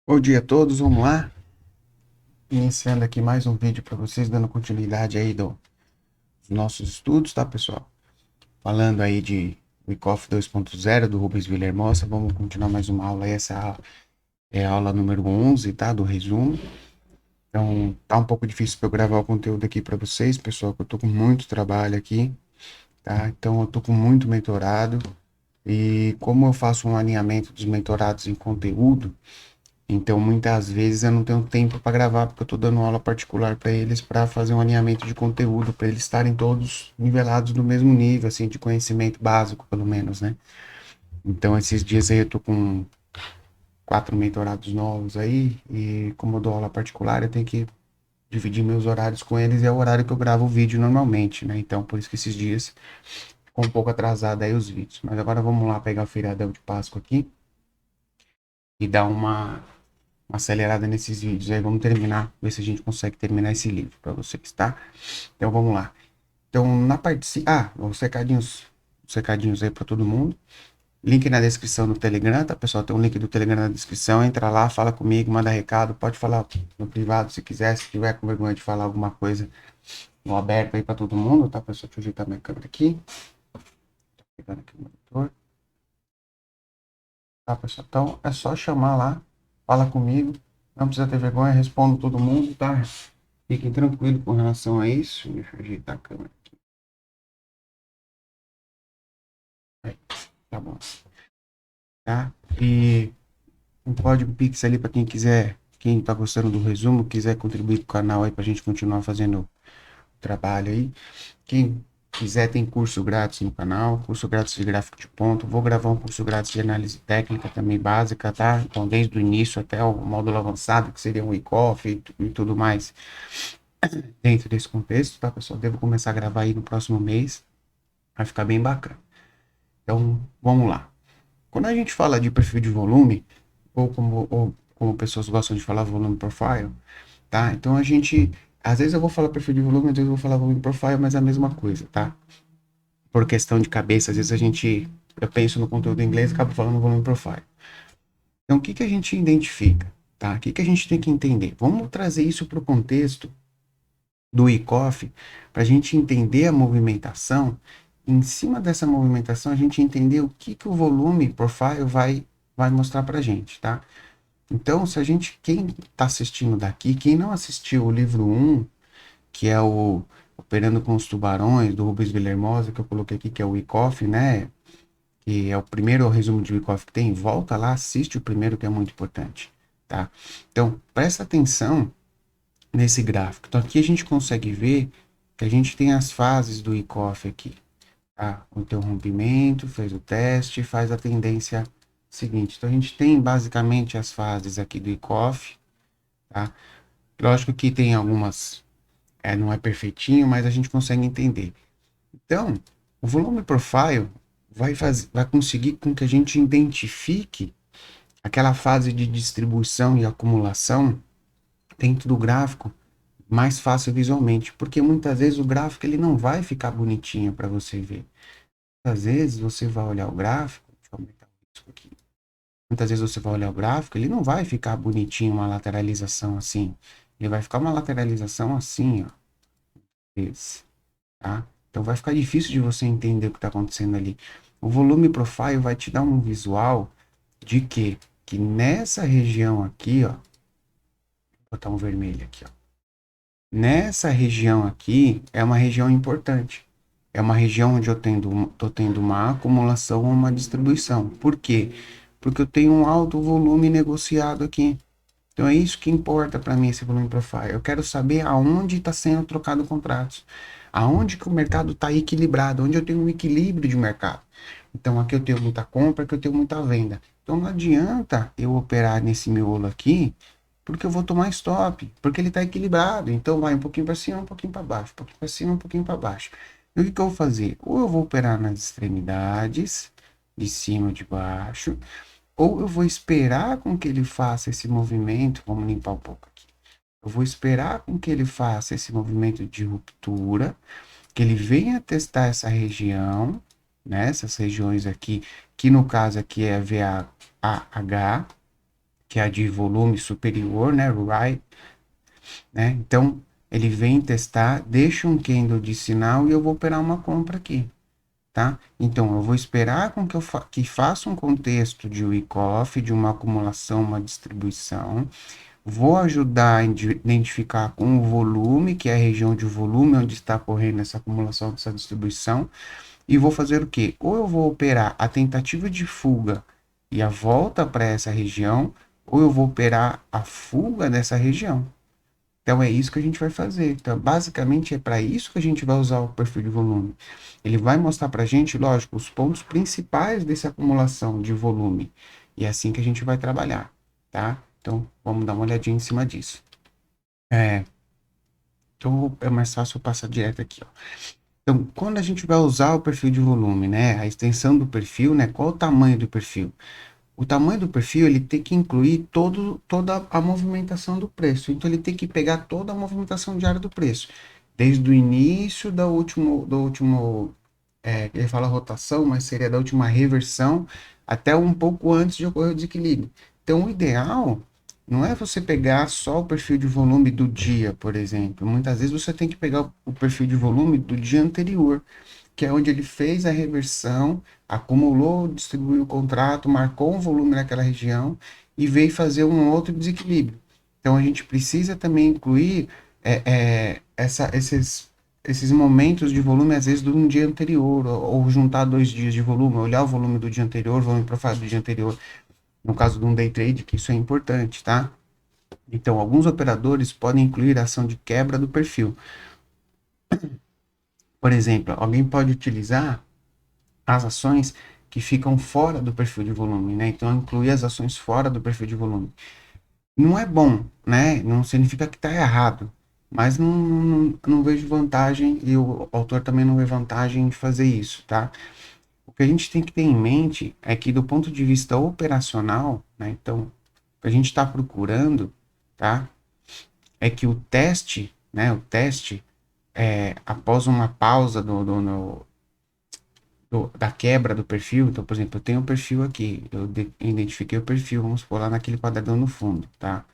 Bom dia a todos, vamos lá. Iniciando aqui mais um vídeo para vocês, dando continuidade aí dos nossos estudos, tá, pessoal? Falando aí de Wyckoff 2.0 do Rubens Villahermosa, vamos continuar mais uma aula. Essa é a aula número 11, tá, do resumo. Então, tá um pouco difícil para eu gravar o conteúdo aqui para vocês, pessoal, que eu tô com muito trabalho aqui, tá? Então, eu tô com muito mentorado e como eu faço um alinhamento dos mentorados em conteúdo, então, muitas vezes eu não tenho tempo para gravar, porque eu estou dando aula particular para eles para fazer um alinhamento de conteúdo, para eles estarem todos nivelados no mesmo nível, assim, de conhecimento básico, pelo menos, né? Então, esses dias aí eu tô com 4 mentorados novos aí, e como eu dou aula particular, eu tenho que dividir meus horários com eles, e é o horário que eu gravo o vídeo normalmente, né? Então, por isso que esses dias ficou um pouco atrasado aí os vídeos. Mas agora vamos lá pegar o feriadão de Páscoa aqui e dar uma acelerada nesses vídeos aí. Vamos terminar, ver se a gente consegue terminar esse livro para vocês, tá? Então vamos lá. Então, na parte. Os recadinhos aí para todo mundo. Link na descrição do Telegram, tá, pessoal? Tem um link do Telegram na descrição. Entra lá, fala comigo, manda recado. Pode falar no privado se quiser. Se tiver com vergonha de falar alguma coisa no aberto aí para todo mundo, tá, pessoal? Deixa eu ajeitar minha câmera aqui. Tô pegando aqui o monitor. Tá, pessoal? Então é só chamar lá, fala comigo. Não precisa ter vergonha, respondo todo mundo, tá? Fiquem tranquilos com relação a isso. Deixa eu ajeitar a câmera aqui. Aí, tá bom. Tá? E um código Pix ali para quem quiser, quem tá gostando do resumo, quiser contribuir com o canal aí pra gente continuar fazendo o trabalho aí. Quem quiser tem curso grátis no canal, curso grátis de gráfico de ponto. Vou gravar um curso grátis de análise técnica também básica, tá? Então, desde o início até o módulo avançado, que seria um e-coff e tudo mais dentro desse contexto, tá, pessoal? Devo começar a gravar aí no próximo mês. Vai ficar bem bacana. Então, vamos lá. Quando a gente fala de perfil de volume, ou como pessoas gostam de falar volume profile, tá? Então a gente, às vezes eu vou falar perfil de volume, às vezes eu vou falar volume profile, mas é a mesma coisa, tá? Por questão de cabeça, às vezes eu penso no conteúdo em inglês e acabo falando volume profile. Então o que que a gente identifica, tá? O que que a gente tem que entender? Vamos trazer isso para o contexto do e-coff para a gente entender a movimentação. Em cima dessa movimentação, a gente entender o que que o volume profile vai mostrar para a gente, tá? Então, se a gente, quem está assistindo daqui, quem não assistiu o livro um, que é o Operando com os Tubarões, do Rubens Villahermosa, que eu coloquei aqui, que é o e-coff, né? Que é o primeiro resumo de e-coff que tem, volta lá, assiste o primeiro, que é muito importante, tá? Então, presta atenção nesse gráfico. Então, aqui a gente consegue ver que a gente tem as fases do e-coff aqui, tá? O interrompimento, fez o teste, faz a tendência seguinte. Então, a gente tem basicamente as fases aqui do e-coff, tá? Lógico que tem algumas, não é perfeitinho, mas a gente consegue entender. Então, o volume profile vai conseguir com que a gente identifique aquela fase de distribuição e acumulação dentro do gráfico mais fácil visualmente, porque muitas vezes o gráfico ele não vai ficar bonitinho para você ver. Muitas vezes você vai olhar o gráfico, deixa eu aumentar isso aqui. Muitas vezes você vai olhar o gráfico, ele não vai ficar bonitinho uma lateralização assim. Ele vai ficar uma lateralização assim, ó, esse, tá? Então vai ficar difícil de você entender o que está acontecendo ali. O volume profile vai te dar um visual de quê? Que nessa região aqui, ó, vou botar um vermelho aqui, ó. Nessa região aqui é uma região importante. É uma região onde tô tendo uma acumulação ou uma distribuição. Por quê? Porque eu tenho um alto volume negociado aqui. Então é isso que importa para mim esse volume profile. Eu quero saber aonde está sendo trocado contratos, aonde que o mercado está equilibrado, onde eu tenho um equilíbrio de mercado. Então aqui eu tenho muita compra, aqui eu tenho muita venda. Então não adianta eu operar nesse miolo aqui, porque eu vou tomar stop, porque ele está equilibrado. Então vai um pouquinho para cima, um pouquinho para baixo, um pouquinho para cima, um pouquinho para baixo. E o que que eu vou fazer? Ou eu vou operar nas extremidades, de cima, de baixo, ou eu vou esperar com que ele faça esse movimento, vamos limpar um pouco aqui. Eu vou esperar com que ele faça esse movimento de ruptura, que ele venha testar essa região, né? Essas regiões aqui, que no caso aqui é VAH, que é a de volume superior, né, RAI, né? Então, ele vem testar, deixa um candle de sinal e eu vou operar uma compra aqui, tá? Então, eu vou esperar com que que faça um contexto de week-off, de uma acumulação, uma distribuição, vou ajudar a identificar com o volume, que é a região de volume onde está ocorrendo essa acumulação, essa distribuição, e vou fazer o quê? Ou eu vou operar a tentativa de fuga e a volta para essa região, ou eu vou operar a fuga dessa região. Então é isso que a gente vai fazer. Então, basicamente é para isso que a gente vai usar o perfil de volume. Ele vai mostrar para a gente, lógico, os pontos principais dessa acumulação de volume. E é assim que a gente vai trabalhar, tá? Então vamos dar uma olhadinha em cima disso. Então é mais fácil eu passar direto aqui, ó. Então, quando a gente vai usar o perfil de volume, né, a extensão do perfil, né, qual o tamanho do perfil? O tamanho do perfil, ele tem que incluir toda a movimentação do preço. Então, ele tem que pegar toda a movimentação diária do preço, desde o início ele fala rotação, mas seria da última reversão, até um pouco antes de ocorrer o desequilíbrio. Então, o ideal não é você pegar só o perfil de volume do dia, por exemplo. Muitas vezes você tem que pegar o perfil de volume do dia anterior, que é onde ele fez a reversão, acumulou, distribuiu o contrato, marcou um volume naquela região e veio fazer um outro desequilíbrio. Então a gente precisa também incluir esses momentos de volume, às vezes, de um dia anterior, ou juntar 2 dias de volume, olhar o volume do dia anterior, volume profile do dia anterior, no caso de um day trade, que isso é importante, tá? Então, alguns operadores podem incluir a ação de quebra do perfil. Por exemplo, alguém pode utilizar as ações que ficam fora do perfil de volume, né? Então, incluir as ações fora do perfil de volume. Não é bom, né? Não significa que está errado, mas não vejo vantagem, e o autor também não vê vantagem de fazer isso, tá? O que a gente tem que ter em mente é que, do ponto de vista operacional, né? Então, o que a gente está procurando, tá? É que o teste, né? O teste, após uma pausa da quebra do perfil. Então, por exemplo, eu tenho um perfil aqui, identifiquei o perfil, vamos pôr lá naquele quadradão no fundo, tá?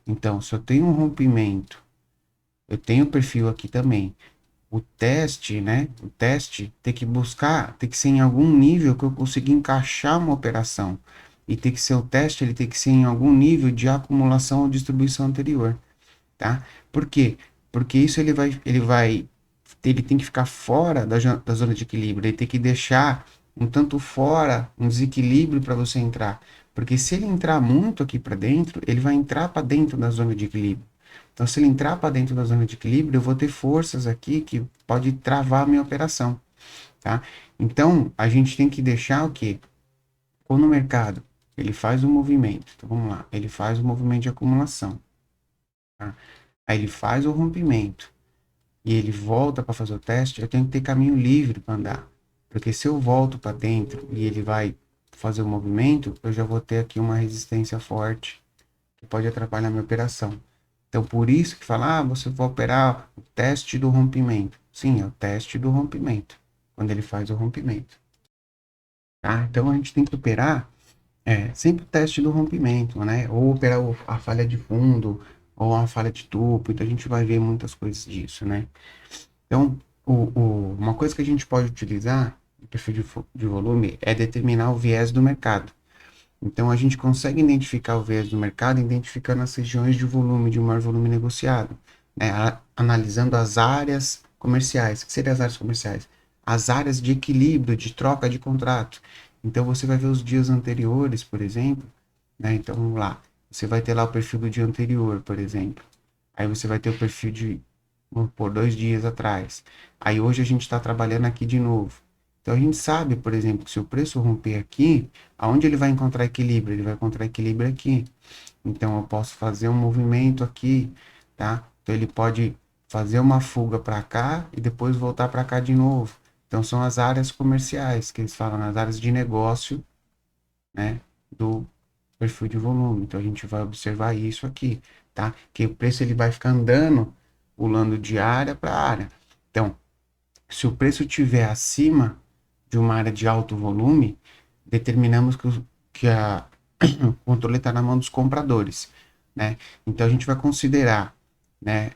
Então, se eu tenho um rompimento, eu tenho o perfil aqui também. O teste, né? O teste tem que buscar, tem que ser em algum nível que eu consiga encaixar uma operação. E tem que ser o teste, ele tem que ser em algum nível de acumulação ou distribuição anterior, tá? Por quê? Porque isso ele tem que ficar fora da zona de equilíbrio, ele tem que deixar um tanto fora, um desequilíbrio para você entrar. Porque se ele entrar muito aqui para dentro, ele vai entrar para dentro da zona de equilíbrio. Então, se ele entrar para dentro da zona de equilíbrio, eu vou ter forças aqui que pode travar a minha operação, tá? Então, a gente tem que deixar o quê? Quando o mercado ele faz um movimento, então vamos lá, ele faz um movimento de acumulação, tá? Aí ele faz o rompimento e ele volta para fazer o teste, eu tenho que ter caminho livre para andar. Porque se eu volto para dentro e ele vai fazer o movimento, eu já vou ter aqui uma resistência forte que pode atrapalhar minha operação. Então, por isso que fala, você vai operar o teste do rompimento. Sim, é o teste do rompimento, quando ele faz o rompimento. Tá? Então, a gente tem que operar sempre o teste do rompimento, né? Ou operar a falha de fundo, ou a falha de topo. Então, a gente vai ver muitas coisas disso, né? Então, uma coisa que a gente pode utilizar no perfil de volume é determinar o viés do mercado. Então, a gente consegue identificar o viés do mercado identificando as regiões de volume, de maior volume negociado, né? Analisando as áreas comerciais. O que seriam as áreas comerciais? As áreas de equilíbrio, de troca de contrato. Então, você vai ver os dias anteriores, por exemplo, né? Então, vamos lá. Você vai ter lá o perfil do dia anterior, por exemplo. Aí você vai ter o perfil de, vamos pôr, 2 dias atrás. Aí hoje a gente está trabalhando aqui de novo. Então a gente sabe, por exemplo, que se o preço romper aqui, aonde ele vai encontrar equilíbrio? Ele vai encontrar equilíbrio aqui. Então eu posso fazer um movimento aqui, tá? Então ele pode fazer uma fuga para cá e depois voltar para cá de novo. Então são as áreas comerciais que eles falam, as áreas de negócio, né, do perfil de volume. Então a gente vai observar isso aqui, tá? Que o preço ele vai ficar andando, pulando de área para área. Então, se o preço estiver acima de uma área de alto volume, determinamos que o controle está na mão dos compradores, né? Então a gente vai considerar, né?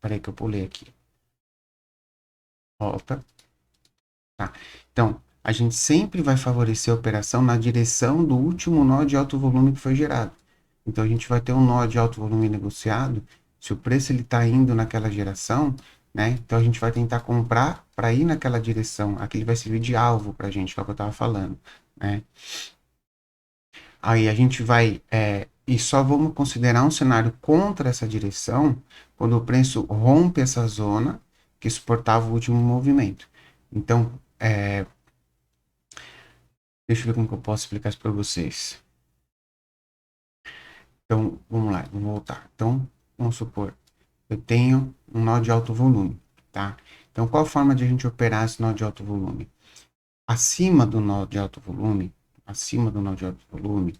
Peraí que eu pulei aqui. Volta. Tá. Então, a gente sempre vai favorecer a operação na direção do último nó de alto volume que foi gerado. Então, a gente vai ter um nó de alto volume negociado, se o preço ele está indo naquela geração, né? Então, a gente vai tentar comprar para ir naquela direção. Aquele vai servir de alvo para a gente, que é o que eu estava falando, né? Aí a gente vai, e só vamos considerar um cenário contra essa direção quando o preço rompe essa zona que suportava o último movimento. Então, deixa eu ver como que eu posso explicar isso para vocês. Então, vamos lá, vamos voltar. Então, vamos supor, eu tenho um nó de alto volume, tá? Então, qual a forma de a gente operar esse nó de alto volume? Acima do nó de alto volume, acima do nó de alto volume,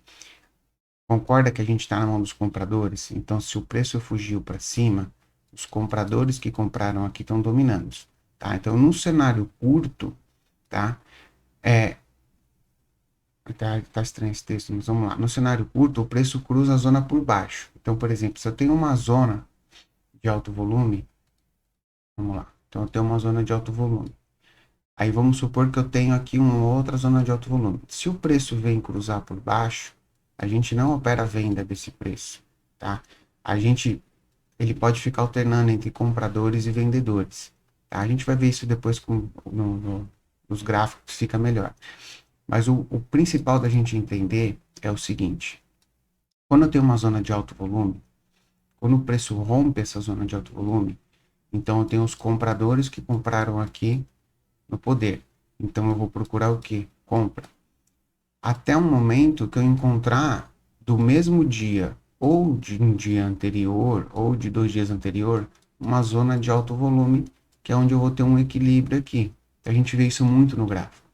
concorda que a gente está na mão dos compradores? Então, se o preço fugiu para cima, os compradores que compraram aqui estão dominando, tá? Então, num cenário curto, tá? Tá estranho esse texto, mas vamos lá. No cenário curto, o preço cruza a zona por baixo. Então, por exemplo, se eu tenho uma zona de alto volume, vamos lá. Então, eu tenho uma zona de alto volume. Aí vamos supor que eu tenho aqui uma outra zona de alto volume. Se o preço vem cruzar por baixo, a gente não opera a venda desse preço, tá? Ele pode ficar alternando entre compradores e vendedores, tá? A gente vai ver isso depois nos gráficos, fica melhor. Mas o principal da gente entender é o seguinte: quando eu tenho uma zona de alto volume, quando o preço rompe essa zona de alto volume, então eu tenho os compradores que compraram aqui no poder. Então eu vou procurar o que? Compra. Até o momento que eu encontrar do mesmo dia, ou de um dia anterior, ou de 2 dias anterior, uma zona de alto volume, que é onde eu vou ter um equilíbrio aqui. A gente vê isso muito no gráfico.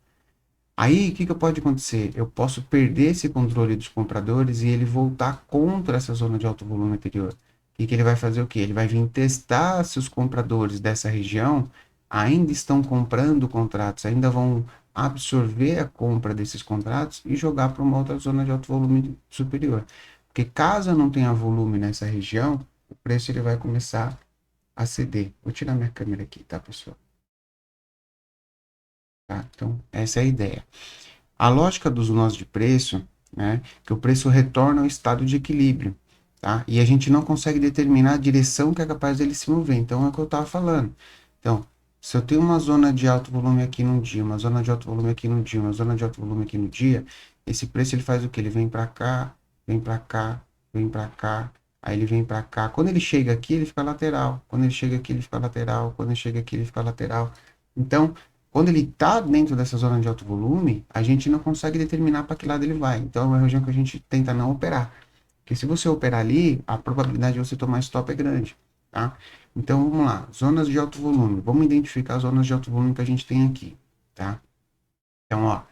Aí, o que pode acontecer? Eu posso perder esse controle dos compradores e ele voltar contra essa zona de alto volume anterior. Que ele vai fazer o quê? Ele vai vir testar se os compradores dessa região ainda estão comprando contratos, ainda vão absorver a compra desses contratos e jogar para uma outra zona de alto volume superior. Porque caso eu não tenha volume nessa região, o preço ele vai começar a ceder. Vou tirar minha câmera aqui, tá, pessoal? Tá? Então, essa é a ideia. A lógica dos nós de preço, né, que o preço retorna ao estado de equilíbrio, tá? E a gente não consegue determinar a direção que é capaz dele se mover. Então, é o que eu estava falando. Então, se eu tenho uma zona de alto volume aqui num dia, uma zona de alto volume aqui no dia, uma zona de alto volume aqui no dia, esse preço ele faz o quê? Ele vem para cá, vem para cá, vem para cá, aí ele vem para cá. Quando ele chega aqui, ele fica lateral. Quando ele chega aqui, ele fica lateral. Quando ele chega aqui, ele fica lateral. Então, quando ele está dentro dessa zona de alto volume, a gente não consegue determinar para que lado ele vai. Então, é uma região que a gente tenta não operar. Porque se você operar ali, a probabilidade de você tomar stop é grande, tá? Então, vamos lá. Zonas de alto volume. Vamos identificar as zonas de alto volume que a gente tem aqui, tá? Então, ó,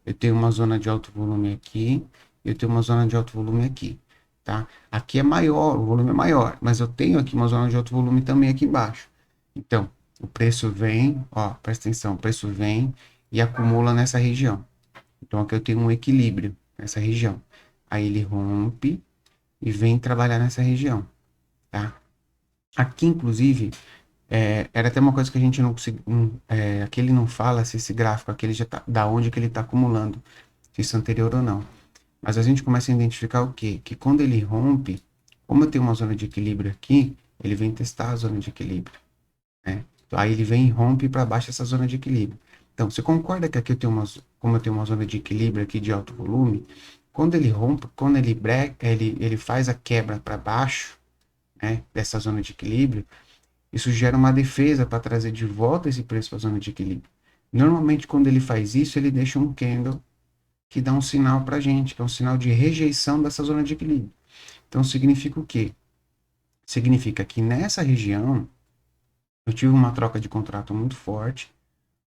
eu tenho uma zona de alto volume aqui, eu tenho uma zona de alto volume aqui, tá? Aqui é maior, o volume é maior, mas eu tenho aqui uma zona de alto volume também aqui embaixo. Então, o preço vem, ó, presta atenção, o preço vem e acumula nessa região. Então, aqui eu tenho um equilíbrio nessa região. Aí ele rompe e vem trabalhar nessa região, tá? Aqui, inclusive, era até uma coisa que a gente não conseguiu, aqui ele não fala se esse gráfico aqui ele já tá, da onde que ele está acumulando, se isso é anterior ou não. Mas a gente começa a identificar o quê? Que quando ele rompe, como eu tenho uma zona de equilíbrio aqui, ele vem testar a zona de equilíbrio, né? Então, aí ele vem e rompe para baixo essa zona de equilíbrio. Então, você concorda que aqui como eu tenho uma zona de equilíbrio aqui de alto volume, quando ele rompe, quando ele breca, ele faz a quebra para baixo, né, dessa zona de equilíbrio, isso gera uma defesa para trazer de volta esse preço para a zona de equilíbrio. Normalmente, quando ele faz isso, ele deixa um candle que dá um sinal para a gente, que é um sinal de rejeição dessa zona de equilíbrio. Então, significa o quê? Significa que nessa região, eu tive uma troca de contrato muito forte,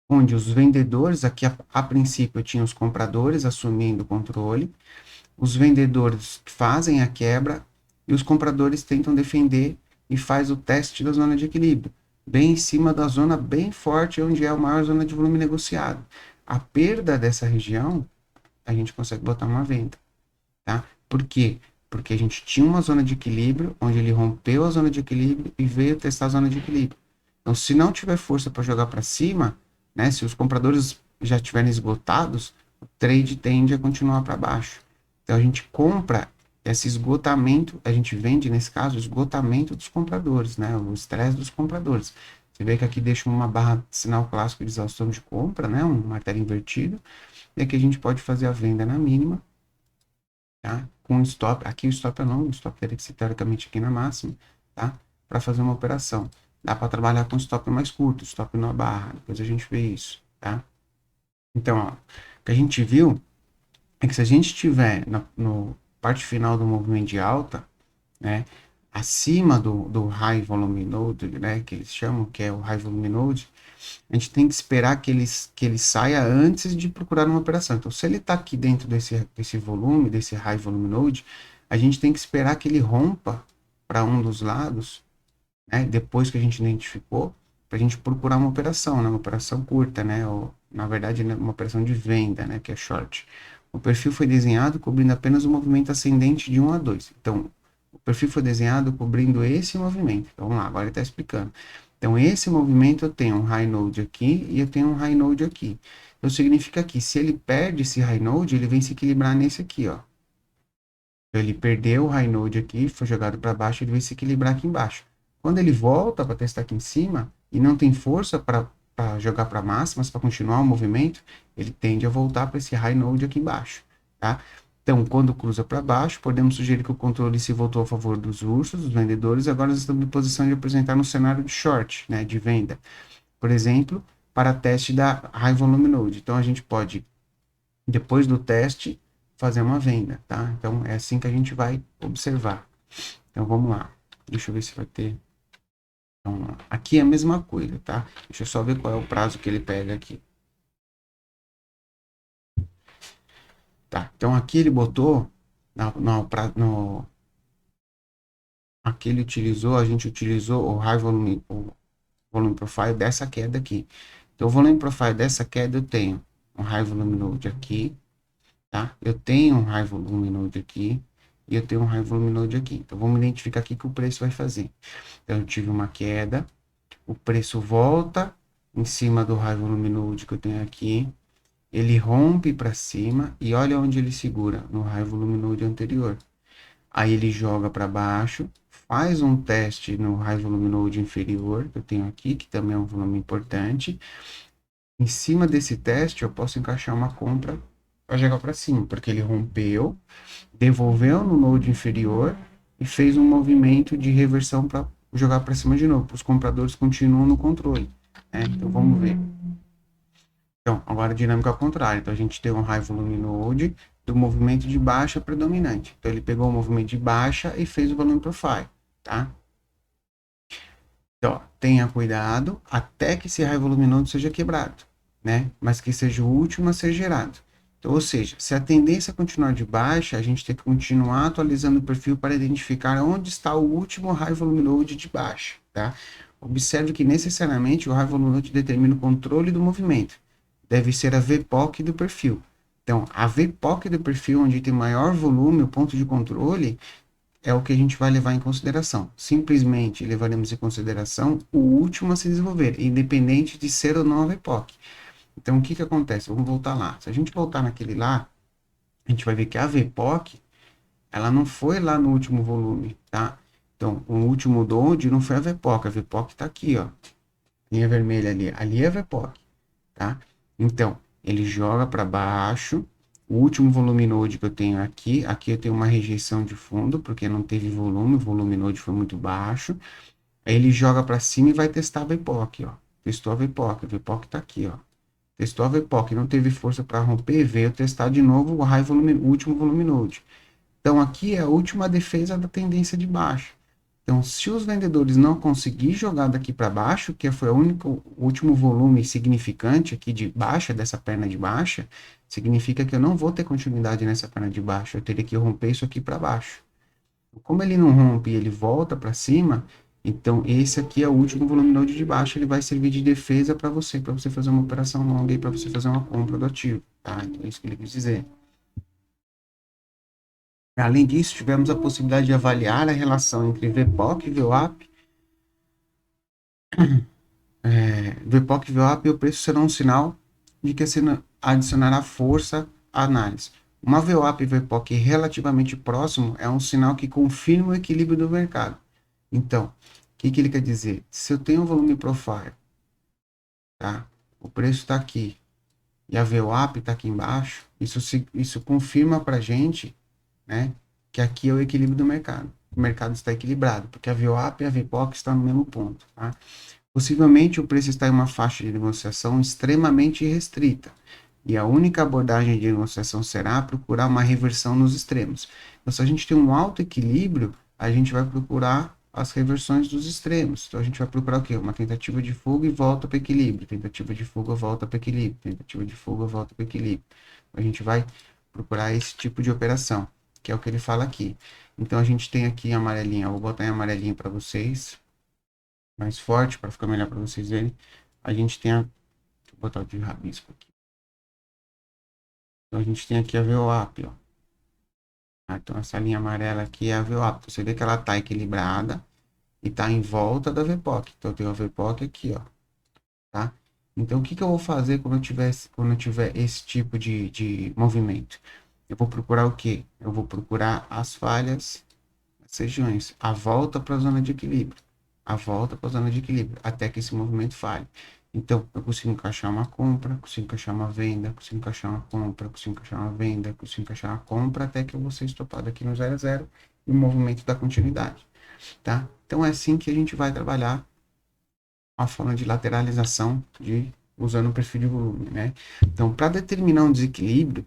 onde os vendedores, aqui a princípio eu tinha os compradores assumindo o controle, os vendedores fazem a quebra e os compradores tentam defender e faz o teste da zona de equilíbrio, bem em cima da zona bem forte, onde é a maior zona de volume negociado. A perda dessa região, a gente consegue botar uma venda. tá? Por quê? Porque a gente tinha uma zona de equilíbrio, onde ele rompeu a zona de equilíbrio e veio testar a zona de equilíbrio. Então, se não tiver força para jogar para cima, né, se os compradores já estiverem esgotados, o trade tende a continuar para baixo. Então, a gente compra esse esgotamento, a gente vende, nesse caso, o esgotamento dos compradores, né, o estresse dos compradores. Você vê que aqui deixa uma barra de sinal clássico de exaustão de compra, né, um martelo invertido, e aqui a gente pode fazer a venda na mínima, tá? Com stop, aqui o stop é longo, o stop teria que ser teoricamente aqui na máxima, tá? Para fazer uma operação. Dá para trabalhar com stop mais curto, stop na barra, depois a gente vê isso, tá? Então, ó, o que a gente viu é que se a gente estiver no parte final do movimento de alta, né, acima do high volume node, né, que eles chamam, que é o high volume node, a gente tem que esperar que ele saia antes de procurar uma operação. Então, se ele está aqui dentro desse volume, desse high volume node, a gente tem que esperar que ele rompa para um dos lados, né, depois que a gente identificou, para a gente procurar uma operação, né, uma operação curta, né, ou, na verdade, né, uma operação de venda, né, que é short. O perfil foi desenhado cobrindo apenas o movimento ascendente de 1 a 2. Então, o perfil foi desenhado cobrindo esse movimento. Então, vamos lá, agora ele está explicando. Então, esse movimento eu tenho um high node aqui e eu tenho um high node aqui. Então, significa que se ele perde esse high node, ele vem se equilibrar nesse aqui, ó. Então, ele perdeu o high node aqui, foi jogado para baixo, ele vai se equilibrar aqui embaixo. Quando ele volta para testar aqui em cima e não tem força para jogar para máximas, para continuar o movimento, ele tende a voltar para esse high node aqui embaixo, tá? Então, quando cruza para baixo, podemos sugerir que o controle se voltou a favor dos ursos, dos vendedores, e agora nós estamos em posição de apresentar no cenário de short, né, de venda. Por exemplo, para teste da high volume node. Então, a gente pode, depois do teste, fazer uma venda, tá? Então, é assim que a gente vai observar. Então, vamos lá. Deixa eu ver se vai ter. Então, aqui é a mesma coisa, tá? Deixa eu só ver qual é o prazo que ele pega aqui. Tá, então aqui ele botou, aqui ele utilizou, a gente utilizou o volume profile dessa queda aqui. Então, o volume profile dessa queda eu tenho um high volume node aqui, tá? Eu tenho um high volume node aqui e eu tenho um high volume node aqui. Então, vamos identificar aqui que o preço vai fazer. Então, eu tive uma queda, o preço volta em cima do high volume node que eu tenho aqui, ele rompe para cima e olha onde ele segura, no high volume node anterior. Aí ele joga para baixo, faz um teste no high volume node inferior, que eu tenho aqui, que também é um volume importante. Em cima desse teste, eu posso encaixar uma compra para jogar para cima, porque ele rompeu, devolveu no node inferior e fez um movimento de reversão para jogar para cima de novo. Os compradores continuam no controle, né? Então vamos ver. Então, agora a dinâmica ao contrário. Então, a gente tem um high volume node do movimento de baixa predominante. Então, ele pegou o movimento de baixa e fez o volume profile, tá? Então, ó, tenha cuidado até que esse high volume node seja quebrado, né? Mas que seja o último a ser gerado. Então, ou seja, se a tendência continuar de baixa, a gente tem que continuar atualizando o perfil para identificar onde está o último high volume node de baixa, tá? Observe que necessariamente o high volume node determina o controle do movimento. Deve ser a VPOC do perfil. Então, a VPOC do perfil, onde tem maior volume, o ponto de controle, é o que a gente vai levar em consideração. Simplesmente levaremos em consideração o último a se desenvolver, independente de ser ou não a VPOC. Então, o que que acontece? Vamos voltar lá. Se a gente voltar naquele lá, a gente vai ver que a VPOC, ela não foi lá no último volume, tá? Então, o último node não foi a VPOC está aqui, ó. Linha vermelha ali. Ali é a VPOC, tá? Então, ele joga para baixo. O último volume node que eu tenho aqui, aqui eu tenho uma rejeição de fundo, porque não teve volume, o volume node foi muito baixo. Aí ele joga para cima e vai testar a VPOC, ó. Testou a VPOC tá aqui, ó. Testou a VPOC, não teve força para romper, veio testar de novo o high volume, o último volume node. Então aqui é a última defesa da tendência de baixa. Então, se os vendedores não conseguirem jogar daqui para baixo, que foi o último volume significante aqui de baixa, dessa perna de baixa, significa que eu não vou ter continuidade nessa perna de baixo, eu teria que romper isso aqui para baixo. Como ele não rompe e ele volta para cima, então esse aqui é o último volume node de baixo, ele vai servir de defesa para você fazer uma operação longa e para você fazer uma compra do ativo, tá? Então é isso que ele quis dizer. Além disso, tivemos a possibilidade de avaliar a relação entre VPOC e VWAP. VPOC e VWAP, e o preço será um sinal de que adicionará força à análise. Uma VWAP e VPOC relativamente próximo é um sinal que confirma o equilíbrio do mercado. Então, o que ele quer dizer? Se eu tenho um volume profile, tá? O preço está aqui e a VWAP está aqui embaixo, isso confirma para a gente, né, que aqui é o equilíbrio do mercado. O mercado está equilibrado, porque a VWAP e a VPOC estão no mesmo ponto. Tá? Possivelmente o preço está em uma faixa de negociação extremamente restrita, e a única abordagem de negociação será procurar uma reversão nos extremos. Então, se a gente tem um alto equilíbrio, a gente vai procurar as reversões dos extremos. Então, a gente vai procurar o quê? Uma tentativa de fuga e volta para equilíbrio, tentativa de fuga, volta para equilíbrio, tentativa de fuga, volta para equilíbrio. A gente vai procurar esse tipo de operação, que é o que ele fala aqui. Então, a gente tem aqui em amarelinho, eu vou botar em amarelinho para vocês, mais forte, para ficar melhor para vocês verem. A gente tem vou botar de rabisco aqui. Então, a gente tem aqui a VWAP, ó. Então, essa linha amarela aqui é a VWAP. Você vê que ela está equilibrada e está em volta da VPOC. Então, eu tenho a VPOC aqui, ó. Tá? Então, o que eu vou fazer quando eu tiver esse tipo de movimento? Eu vou procurar o quê? Eu vou procurar as falhas, as regiões, a volta para a zona de equilíbrio. A volta para a zona de equilíbrio, até que esse movimento falhe. Então, eu consigo encaixar uma compra, consigo encaixar uma venda, consigo encaixar uma compra, consigo encaixar uma venda, consigo encaixar uma compra, até que eu vou ser estopado aqui no 0 a 0 e o movimento da continuidade, tá? Então, é assim que a gente vai trabalhar a forma de lateralização usando o perfil de volume, né? Então, para determinar um desequilíbrio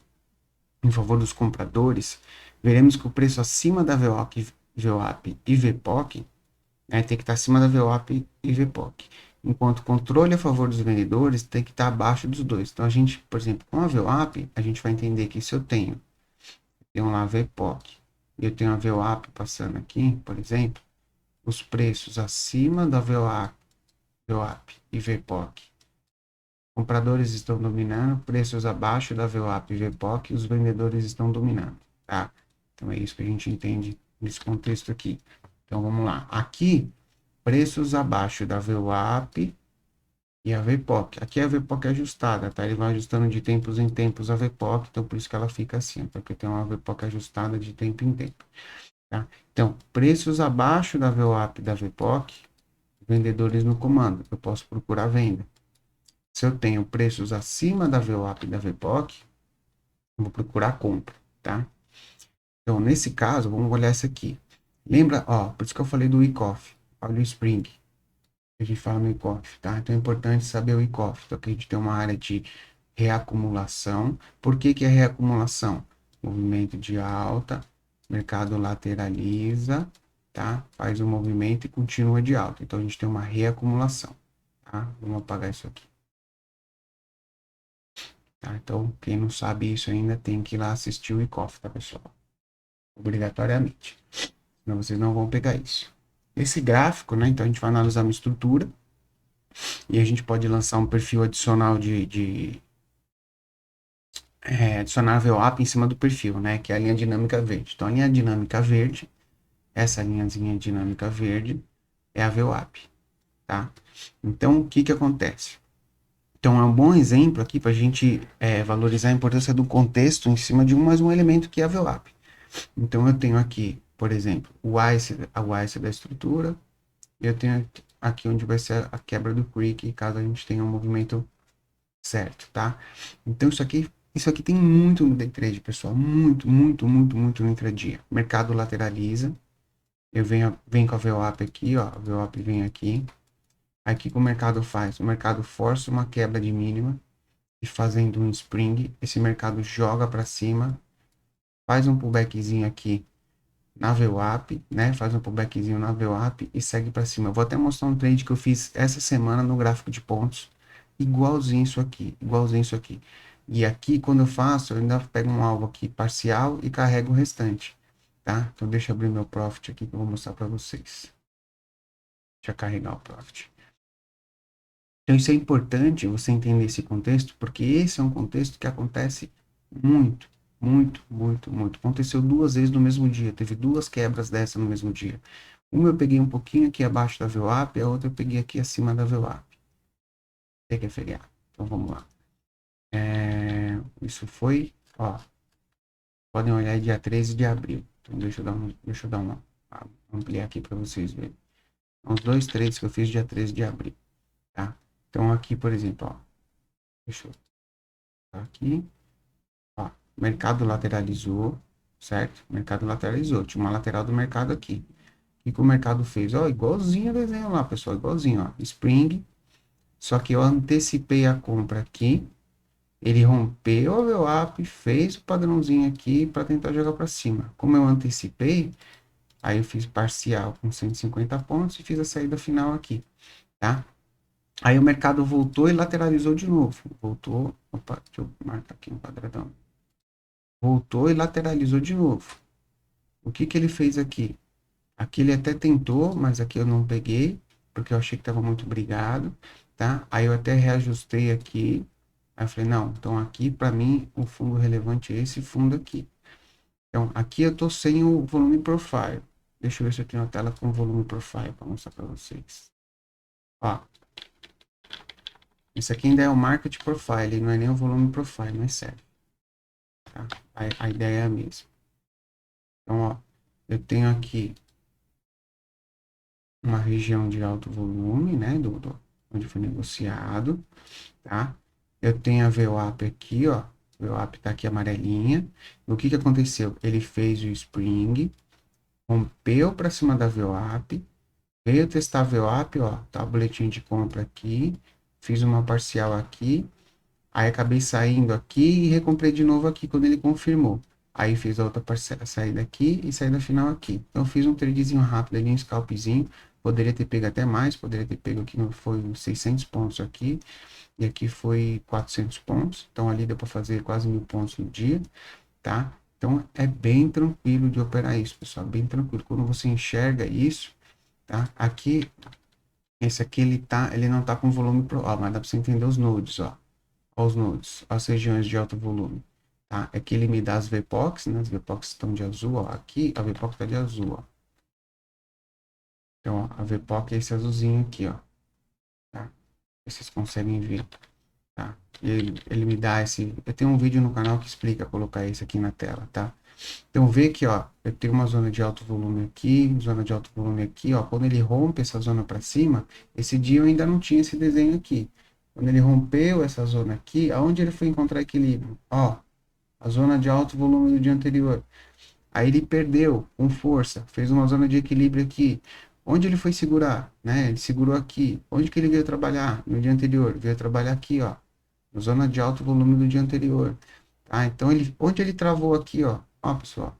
em favor dos compradores, veremos que o preço acima da VWAP e VPOC, né, tem que estar acima da VWAP e VPOC. Enquanto o controle a favor dos vendedores tem que estar abaixo dos dois. Então, a gente, por exemplo, com a VWAP, a gente vai entender que se eu tenho lá a VPOC e eu tenho a VWAP passando aqui, por exemplo, os preços acima da VWAP e VPOC, compradores estão dominando, preços abaixo da VWAP e VPOC, os vendedores estão dominando, tá? Então, é isso que a gente entende nesse contexto aqui. Então, vamos lá. Aqui, preços abaixo da VWAP e a VPOC. Aqui a VPOC é ajustada, tá? Ele vai ajustando de tempos em tempos a VPOC, então por isso que ela fica assim, porque tem uma VPOC ajustada de tempo em tempo, tá? Então, preços abaixo da VWAP e da VPOC, vendedores no comando. Eu posso procurar venda. Se eu tenho preços acima da VWAP e da VPOC, eu vou procurar compra, tá? Então, nesse caso, vamos olhar esse aqui. Lembra, ó, por isso que eu falei do Wyckoff, olha o Spring, a gente fala no Wyckoff, tá? Então é importante saber o Wyckoff. Então aqui a gente tem uma área de reacumulação. Por que que é reacumulação? Movimento de alta, mercado lateraliza, tá? Faz um movimento e continua de alta. Então a gente tem uma reacumulação, tá? Vamos apagar isso aqui. Tá? Então, quem não sabe isso ainda tem que ir lá assistir o Wyckoff, tá, pessoal? Obrigatoriamente. Senão vocês não vão pegar isso. Esse gráfico, né? Então a gente vai analisar uma estrutura e a gente pode lançar um perfil adicional adicionar VWAP em cima do perfil, né? Que é a linha dinâmica verde. Então a linha dinâmica verde, essa linhazinha dinâmica verde é a VWAP, tá? Então o que que acontece? Então é um bom exemplo aqui para a gente valorizar a importância do contexto em cima de mais um elemento que é a VWAP. Então eu tenho aqui, por exemplo, a YC da estrutura, e eu tenho aqui onde vai ser a quebra do creek, caso a gente tenha um movimento certo, tá? Então isso aqui tem muito no day trade, pessoal, muito, muito, muito, muito no intradia. O mercado lateraliza, eu venho com a VWAP aqui, ó, a VWAP vem aqui. Aí o que o mercado faz? O mercado força uma quebra de mínima e fazendo um spring, esse mercado joga para cima, faz um pullbackzinho aqui na VWAP, né? Faz um pullbackzinho na VWAP e segue para cima. Eu vou até mostrar um trade que eu fiz essa semana no gráfico de pontos, igualzinho isso aqui, igualzinho isso aqui. E aqui, quando eu faço, eu ainda pego um alvo aqui parcial e carrego o restante, tá? Então, deixa eu abrir meu profit aqui que eu vou mostrar para vocês. Deixa eu carregar o profit. Então, isso é importante você entender esse contexto, porque esse é um contexto que acontece muito. Muito, muito, muito. Aconteceu duas vezes no mesmo dia. Teve duas quebras dessa no mesmo dia. Uma eu peguei um pouquinho aqui abaixo da VWAP, a outra eu peguei aqui acima da VWAP. Tem que é feriado. Então vamos lá. Isso foi, ó, podem olhar aí dia 13 de abril. Então deixa eu dar uma ampliar aqui para vocês verem. Os dois trades que eu fiz dia 13 de abril, tá? Então aqui, por exemplo, ó, deixa eu tá aqui, ó, mercado lateralizou, certo? Mercado lateralizou, tinha uma lateral do mercado aqui. O que o mercado fez? Ó, igualzinho o desenho lá, pessoal, igualzinho, ó, Spring, só que eu antecipei a compra aqui, ele rompeu o VWAP, fez o padrãozinho aqui para tentar jogar para cima. Como eu antecipei, aí eu fiz parcial com 150 pontos e fiz a saída final aqui, tá? Aí o mercado voltou e lateralizou de novo. Voltou, opa, deixa eu marcar aqui um quadradão. Voltou e lateralizou de novo. O que que ele fez aqui? Aqui ele até tentou, mas aqui eu não peguei, porque eu achei que estava muito brigado, tá? Aí eu até reajustei aqui. Aí eu falei, não, então aqui para mim o fundo relevante é esse fundo aqui. Então aqui eu tô sem o volume profile. Deixa eu ver se eu tenho a tela com volume profile para mostrar para vocês. Ó, isso aqui ainda é o market profile, não é nem o volume profile, não é sério. Tá? A ideia é a mesma. Então, ó, eu tenho aqui uma região de alto volume, né, onde foi negociado, tá? Eu tenho a VWAP aqui, ó, a VWAP tá aqui amarelinha. O que que aconteceu? Ele fez o Spring, rompeu para cima da VWAP, veio testar a VWAP, ó, tá o boletim de compra aqui, fiz uma parcial aqui, aí acabei saindo aqui e recomprei de novo aqui quando ele confirmou. Aí fiz a outra saída aqui e saída final aqui. Então fiz um tradezinho rápido ali, um scalpzinho. Poderia ter pego até mais, poderia ter pego aqui, foi 600 pontos aqui. E aqui foi 400 pontos. Então ali deu para fazer quase 1000 pontos no dia, tá? Então é bem tranquilo de operar isso, pessoal. Bem tranquilo. Quando você enxerga isso, tá? Aqui, esse aqui ele não tá com volume pro, ó, mas dá para você entender os nodes, ó aos nodes, às regiões de alto volume. Tá? Aqui ele me dá as VPOCs, né? As VPOCs estão de azul, ó. Aqui a VPOC está de azul, ó. Então, ó, a VPOC é esse azulzinho aqui, ó. Tá? Vocês conseguem ver, tá? Ele me dá esse... Eu tenho um vídeo no canal que explica colocar isso aqui na tela, tá? Então, vê que, ó, eu tenho uma zona de alto volume aqui, zona de alto volume aqui, ó. Quando ele rompe essa zona para cima, esse dia eu ainda não tinha esse desenho aqui. Quando ele rompeu essa zona aqui, aonde ele foi encontrar equilíbrio? Ó, a zona de alto volume do dia anterior. Aí ele perdeu com força, fez uma zona de equilíbrio aqui. Onde ele foi segurar? Né? Ele segurou aqui. Onde que ele veio trabalhar no dia anterior? Veio trabalhar aqui, ó, na zona de alto volume do dia anterior. Tá? Então, onde ele travou aqui, ó, pessoal,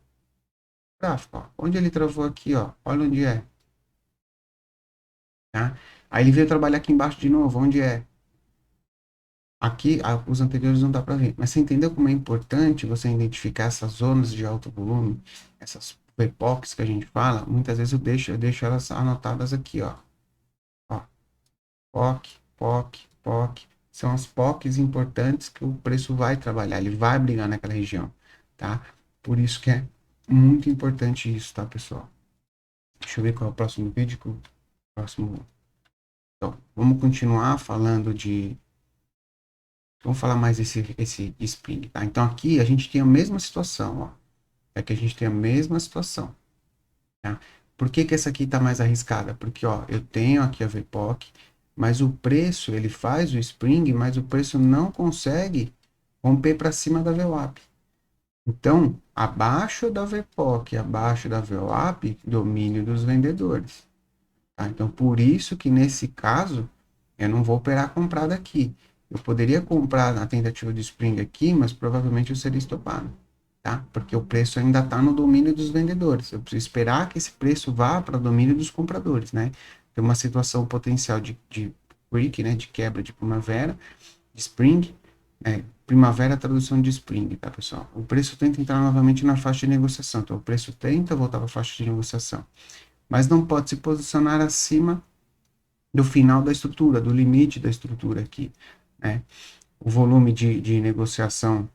gráfico, ó, onde ele travou aqui, ó, olha onde é. Tá? Aí ele veio trabalhar aqui embaixo de novo, onde é? Aqui, os anteriores não dá para ver, mas você entendeu como é importante você identificar essas zonas de alto volume, essas VPOCs que a gente fala? Muitas vezes eu deixo elas anotadas aqui, ó, POC, POC, POC, são as POCs importantes que o preço vai trabalhar, ele vai brigar naquela região, tá? Por isso que é muito importante isso, tá, pessoal? Deixa eu ver qual é o próximo vídeo, próximo... Então, vamos continuar falando de... Vamos falar mais esse Spring, tá? Então aqui a gente tem a mesma situação, ó. Aqui a gente tem a mesma situação, tá? Por que que essa aqui tá mais arriscada? Porque, ó, eu tenho aqui a VPOC, mas o preço, ele faz o Spring, mas o preço não consegue romper para cima da VWAP. Então, abaixo da VPOC, abaixo da VWAP, domínio dos vendedores, tá? Então, por isso que nesse caso, eu não vou operar comprado aqui. Eu poderia comprar na tentativa de Spring aqui, mas provavelmente eu seria estopado, tá? Porque o preço ainda está no domínio dos vendedores. Eu preciso esperar que esse preço vá para o domínio dos compradores, né? Tem uma situação potencial de break, né? De quebra de primavera, de Spring. Primavera é a tradução de Spring, tá, pessoal? O preço tenta entrar novamente na faixa de negociação. Então, o preço tenta voltar para a faixa de negociação. Mas não pode se posicionar acima do final da estrutura, do limite da estrutura aqui, né? O volume de negociação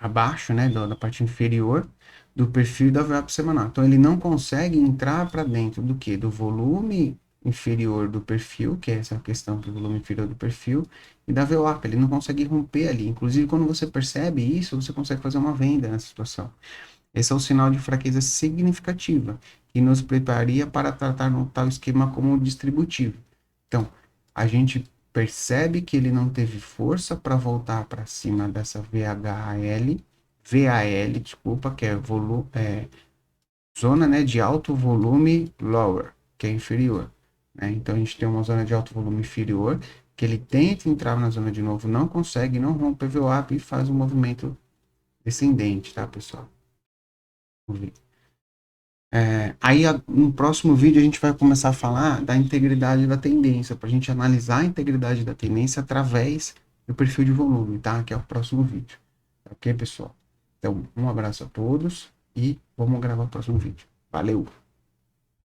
abaixo, né, da parte inferior do perfil da VWAP semanal. Então ele não consegue entrar para dentro do que? Do volume inferior do perfil, que é essa questão do volume inferior do perfil, e da VWAP. Ele não consegue romper ali. Inclusive, quando você percebe isso, você consegue fazer uma venda nessa situação. Esse é um sinal de fraqueza significativa, que nos prepararia para tratar um tal esquema como distributivo. Então, a gente percebe que ele não teve força para voltar para cima dessa VAL, desculpa, que é, zona, né, de alto volume lower, que é inferior. Né? Então, a gente tem uma zona de alto volume inferior, que ele tenta entrar na zona de novo, não consegue, não rompe o VWAP e faz um movimento descendente, tá, pessoal? Vamos ver. Aí, no próximo vídeo, a gente vai começar a falar da integridade da tendência, para a gente analisar a integridade da tendência através do perfil de volume, tá? Que é o próximo vídeo. Ok, pessoal? Então, um abraço a todos e vamos gravar o próximo vídeo. Valeu!